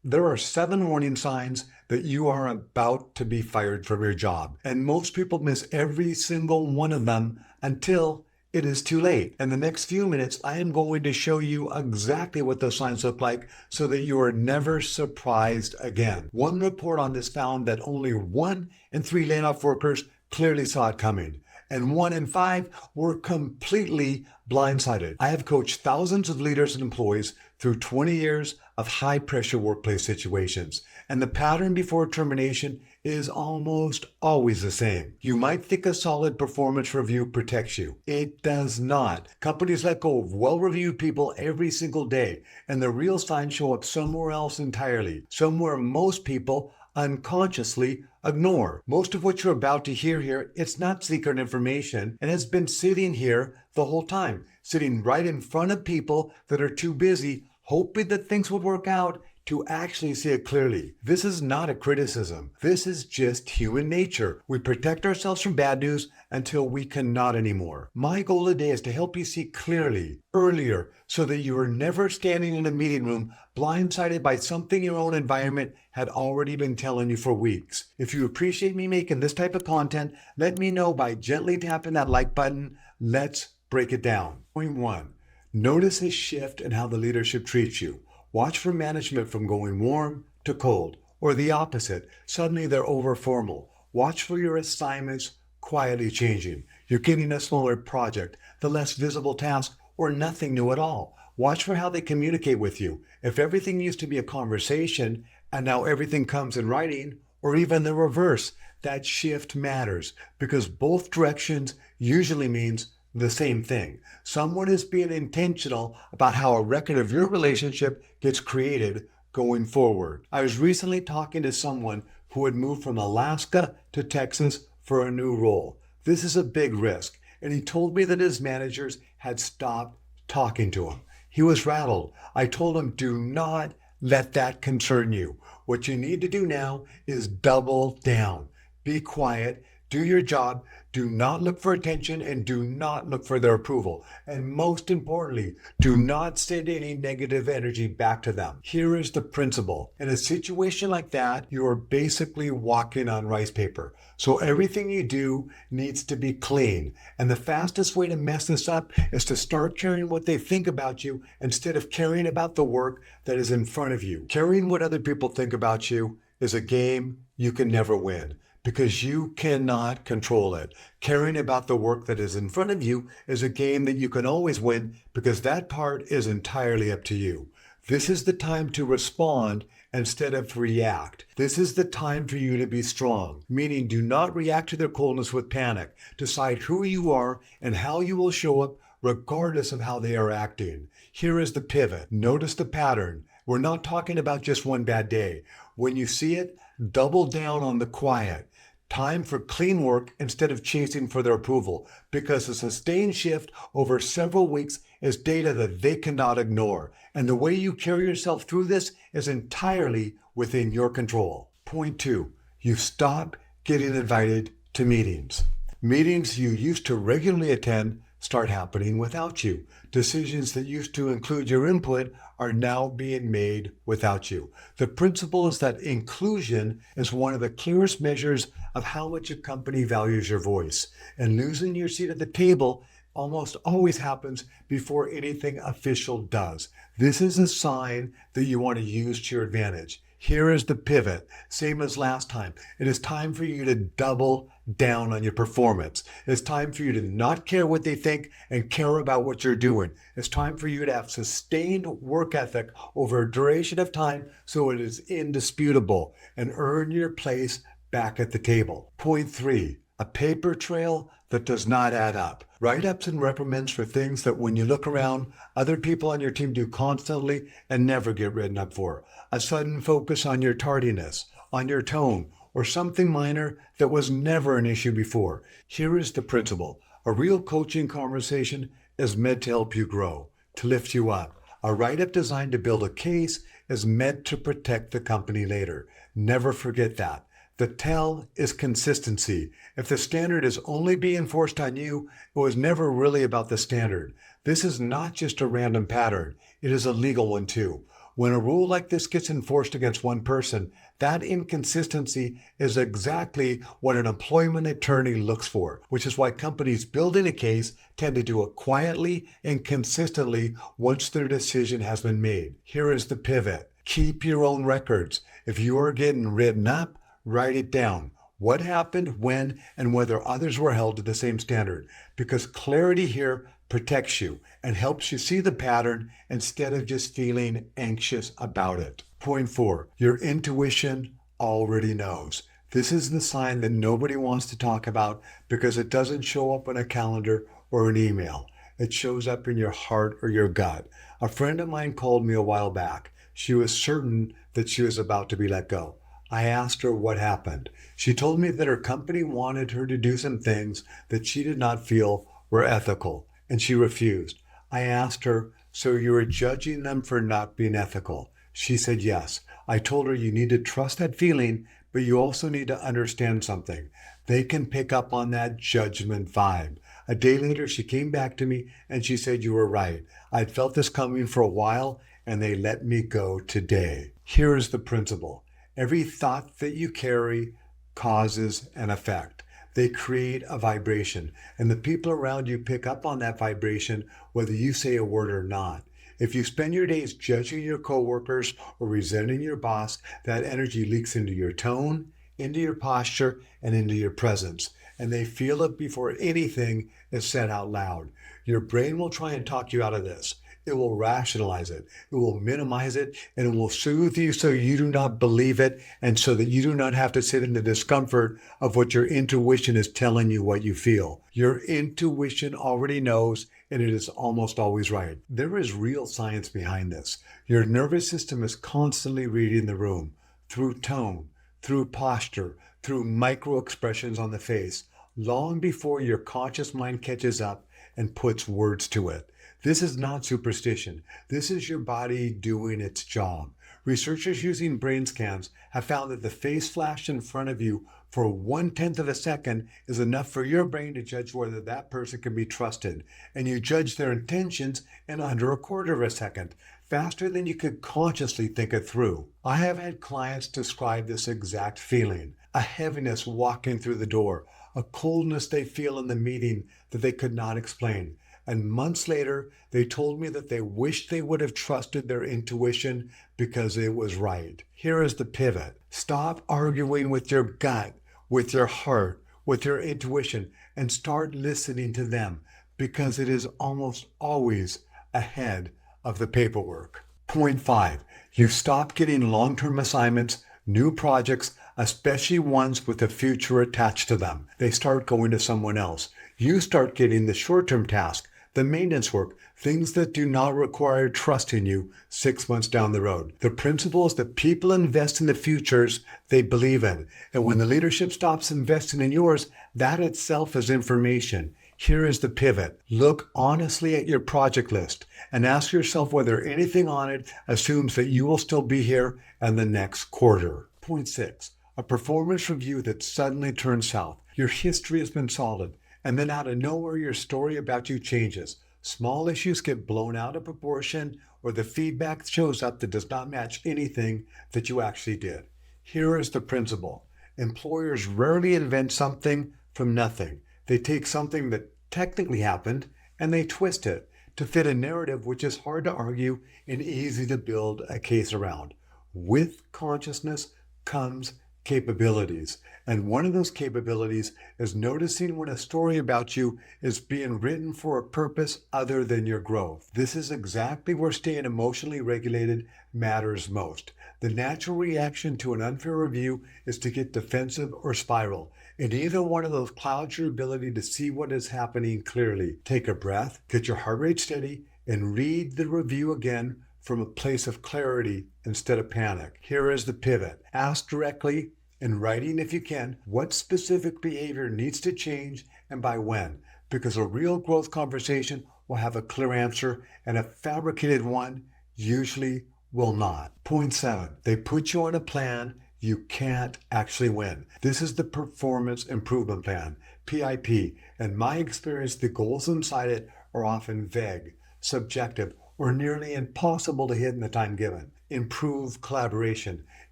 There are 7 warning signs that you are about to be fired from your job, and most people miss every single one of them until it is too late. In the next few minutes, I am going to show you exactly what those signs look like so that you are never surprised again. One report on this found that only 1 in 3 laid-off workers clearly saw it coming, and 1 in 5 were completely blindsided. I have coached thousands of leaders and employees through 20 years of high-pressure workplace situations, and the pattern before termination is almost always the same. You might think a solid performance review protects you. It does not. Companies let go of well-reviewed people every single day, and the real signs show up somewhere else entirely, somewhere most people unconsciously ignore. Most of what you're about to hear here, it's not secret information and has been sitting here the whole time, sitting right in front of people that are too busy hoping that things would work out to actually see it clearly. This is not a criticism. This is just human nature. We protect ourselves from bad news until we cannot anymore. My goal today is to help you see clearly, earlier, so that you are never standing in a meeting room blindsided by something your own environment had already been telling you for weeks. If you appreciate me making this type of content, let me know by gently tapping that like button. Let's break it down. Point 1. Notice a shift in how the leadership treats you. Watch for management from going warm to cold, or the opposite. Suddenly they're over formal. Watch for your assignments quietly changing. You're getting a smaller project, the less visible task, or nothing new at all. Watch for how they communicate with you. If everything used to be a conversation and now everything comes in writing, or even the reverse, that shift matters because both directions usually means the same thing. Someone is being intentional about how a record of your relationship gets created going forward. I was recently talking to someone who had moved from Alaska to Texas for a new role. This is a big risk, and he told me that his managers had stopped talking to him. He was rattled. I told him, do not let that concern you. What you need to do now is double down. Be quiet. Do your job. Do not look for attention and do not look for their approval. And most importantly, do not send any negative energy back to them. Here is the principle. In a situation like that, you are basically walking on rice paper. So everything you do needs to be clean. And the fastest way to mess this up is to start caring what they think about you instead of caring about the work that is in front of you. Caring what other people think about you is a game you can never win, because you cannot control it. Caring about the work that is in front of you is a game that you can always win, because that part is entirely up to you. This is the time to respond instead of react. This is the time for you to be strong, meaning do not react to their coldness with panic. Decide who you are and how you will show up regardless of how they are acting. Here is the pivot. Notice the pattern. We're not talking about just one bad day. When you see it, double down on the quiet. Time for clean work instead of chasing for their approval, because a sustained shift over several weeks is data that they cannot ignore. And the way you carry yourself through this is entirely within your control. Point 2, you stop getting invited to meetings. Meetings you used to regularly attend start happening without you. Decisions that used to include your input are now being made without you. The principle is that inclusion is one of the clearest measures of how much a company values your voice. And losing your seat at the table almost always happens before anything official does. This is a sign that you want to use to your advantage. Here is the pivot. Same as last time. It is time for you to double down on your performance. It's time for you to not care what they think and care about what you're doing. It's time for you to have sustained work ethic over a duration of time so it is indisputable, and earn your place back at the table. Point 3, a paper trail that does not add up. Write-ups and reprimands for things that when you look around, other people on your team do constantly and never get written up for. A sudden focus on your tardiness, on your tone, or something minor that was never an issue before. Here is the principle. A real coaching conversation is meant to help you grow, to lift you up. A write-up designed to build a case is meant to protect the company later. Never forget that. The tell is consistency. If the standard is only being enforced on you, it was never really about the standard. This is not just a random pattern. It is a legal one too. When a rule like this gets enforced against one person, that inconsistency is exactly what an employment attorney looks for, which is why companies building a case tend to do it quietly and consistently once their decision has been made. Here is the pivot. Keep your own records. If you are getting written up, write it down. What happened, when, and whether others were held to the same standard. Because clarity here protects you and helps you see the pattern instead of just feeling anxious about it. Point 4, your intuition already knows. This is the sign that nobody wants to talk about because it doesn't show up on a calendar or an email. It shows up in your heart or your gut. A friend of mine called me a while back. She was certain that she was about to be let go. I asked her what happened. She told me that her company wanted her to do some things that she did not feel were ethical, and she refused. I asked her, so you were judging them for not being ethical? She said yes. I told her you need to trust that feeling, but you also need to understand something. They can pick up on that judgment vibe. A day later, she came back to me and she said, you were right. I'd felt this coming for a while and they let me go today. Here is the principle. Every thought that you carry causes an effect. They create a vibration, and the people around you pick up on that vibration whether you say a word or not. If you spend your days judging your coworkers or resenting your boss, that energy leaks into your tone, into your posture, and into your presence. And they feel it before anything is said out loud. Your brain will try and talk you out of this. It will rationalize it. It will minimize it, and it will soothe you so you do not believe it and so that you do not have to sit in the discomfort of what your intuition is telling you what you feel. Your intuition already knows, and it is almost always right. There is real science behind this. Your nervous system is constantly reading the room through tone, through posture, through micro expressions on the face, long before your conscious mind catches up and puts words to it. This is not superstition. This is your body doing its job. Researchers using brain scans have found that the face flash in front of you for 1/10 of a second is enough for your brain to judge whether that person can be trusted. And you judge their intentions in under 1/4 of a second, faster than you could consciously think it through. I have had clients describe this exact feeling, a heaviness walking through the door, a coldness they feel in the meeting that they could not explain. And months later, they told me that they wished they would have trusted their intuition because it was right. Here is the pivot. Stop arguing with your gut, with your heart, with your intuition, and start listening to them because it is almost always ahead of the paperwork. Point 5, you stop getting long-term assignments, new projects, especially ones with a future attached to them. They start going to someone else. You start getting the short-term task, the maintenance work, things that do not require trust in you 6 months down the road. The principle is that people invest in the futures they believe in. And when the leadership stops investing in yours, that itself is information. Here is the pivot. Look honestly at your project list and ask yourself whether anything on it assumes that you will still be here in the next quarter. Point 6, a performance review that suddenly turns south. Your history has been solid, and then out of nowhere, your story about you changes. Small issues get blown out of proportion, or the feedback shows up that does not match anything that you actually did. Here is the principle. Employers rarely invent something from nothing. They take something that technically happened and they twist it to fit a narrative which is hard to argue and easy to build a case around. With consciousness comes capabilities. And one of those capabilities is noticing when a story about you is being written for a purpose other than your growth. This is exactly where staying emotionally regulated matters most. The natural reaction to an unfair review is to get defensive or spiral. And either one of those clouds your ability to see what is happening clearly. Take a breath, get your heart rate steady, and read the review again from a place of clarity instead of panic. Here is the pivot. Ask directly, in writing if you can, what specific behavior needs to change and by when, because a real growth conversation will have a clear answer and a fabricated one usually will not. Point 7, they put you on a plan you can't actually win. This is the performance improvement plan, PIP. In my experience, the goals inside it are often vague, subjective, or nearly impossible to hit in the time given. improve collaboration,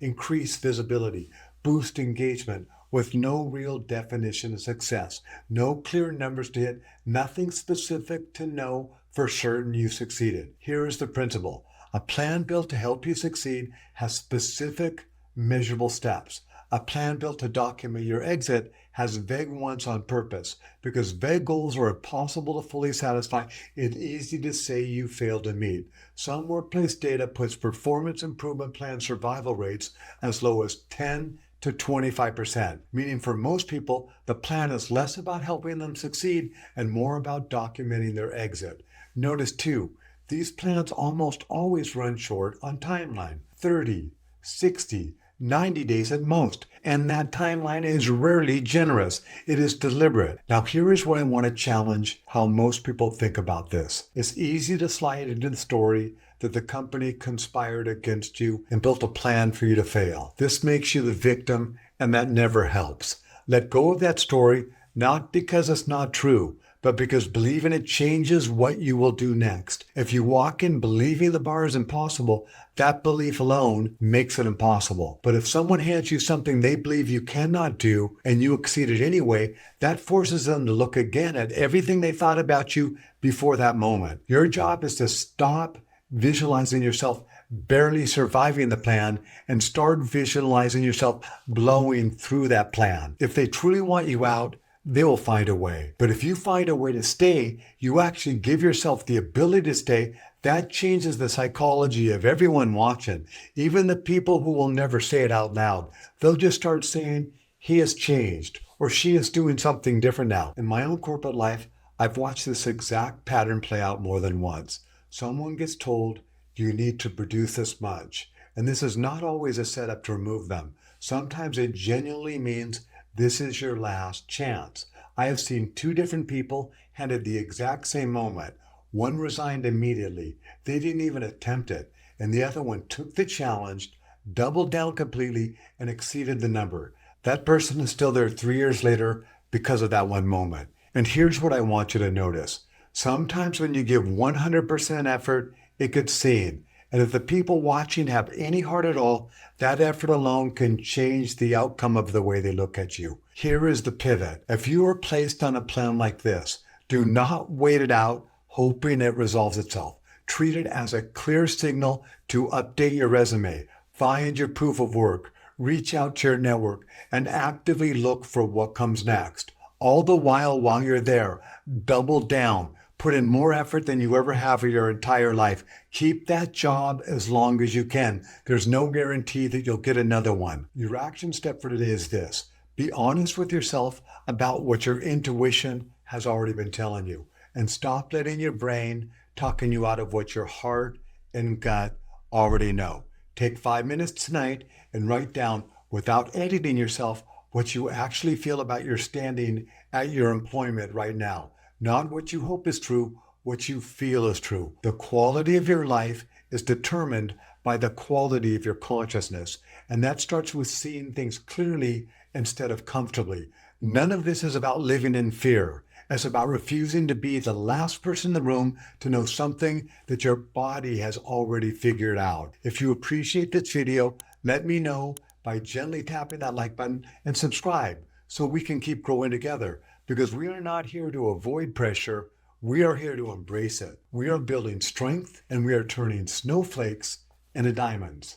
increase visibility, boost engagement, with no real definition of success, no clear numbers to hit, nothing specific to know for certain you succeeded. Here is the principle. A plan built to help you succeed has specific, measurable steps. A plan built to document your exit has vague ones on purpose. Because vague goals are impossible to fully satisfy, it's easy to say you failed to meet. Some workplace data puts performance improvement plan survival rates as low as 10 to 25%, meaning for most people, the plan is less about helping them succeed and more about documenting their exit. Notice too, these plans almost always run short on timeline, 30, 60, 90 days at most, and that timeline is rarely generous. It is deliberate. Now here is where I want to challenge how most people think about this. It's easy to slide into the story that the company conspired against you and built a plan for you to fail. This makes you the victim, and that never helps. Let go of that story, not because it's not true, but because believing it changes what you will do next. If you walk in believing the bar is impossible, that belief alone makes it impossible. But if someone hands you something they believe you cannot do and you exceed it anyway, that forces them to look again at everything they thought about you before that moment. Your job is to stop visualizing yourself barely surviving the plan and start visualizing yourself blowing through that plan. If they truly want you out, they will find a way. But if you find a way to stay, you actually give yourself the ability to stay. That changes the psychology of everyone watching, even the people who will never say it out loud. They'll just start saying, he has changed, or she is doing something different now. In my own corporate life, I've watched this exact pattern play out more than once. Someone gets told, you need to produce this much. And this is not always a setup to remove them. Sometimes it genuinely means this is your last chance. I have seen two different people handed the exact same moment. One resigned immediately. They didn't even attempt it. And the other one took the challenge, doubled down completely, and exceeded the number. That person is still there 3 years later because of that one moment. And here's what I want you to notice. Sometimes when you give 100% effort, it gets seen. And if the people watching have any heart at all, that effort alone can change the outcome of the way they look at you. Here is the pivot. If you are placed on a plan like this, do not wait it out, hoping it resolves itself. Treat it as a clear signal to update your resume, find your proof of work, reach out to your network, and actively look for what comes next. All the while you're there, double down. Put in more effort than you ever have in your entire life. Keep that job as long as you can. There's no guarantee that you'll get another one. Your action step for today is this. Be honest with yourself about what your intuition has already been telling you. And stop letting your brain talking you out of what your heart and gut already know. Take 5 minutes tonight and write down, without editing yourself, what you actually feel about your standing at your employment right now. Not what you hope is true, what you feel is true. The quality of your life is determined by the quality of your consciousness. And that starts with seeing things clearly instead of comfortably. None of this is about living in fear. It's about refusing to be the last person in the room to know something that your body has already figured out. If you appreciate this video, let me know by gently tapping that like button and subscribe so we can keep growing together. Because we are not here to avoid pressure, we are here to embrace it. We are building strength and we are turning snowflakes into diamonds.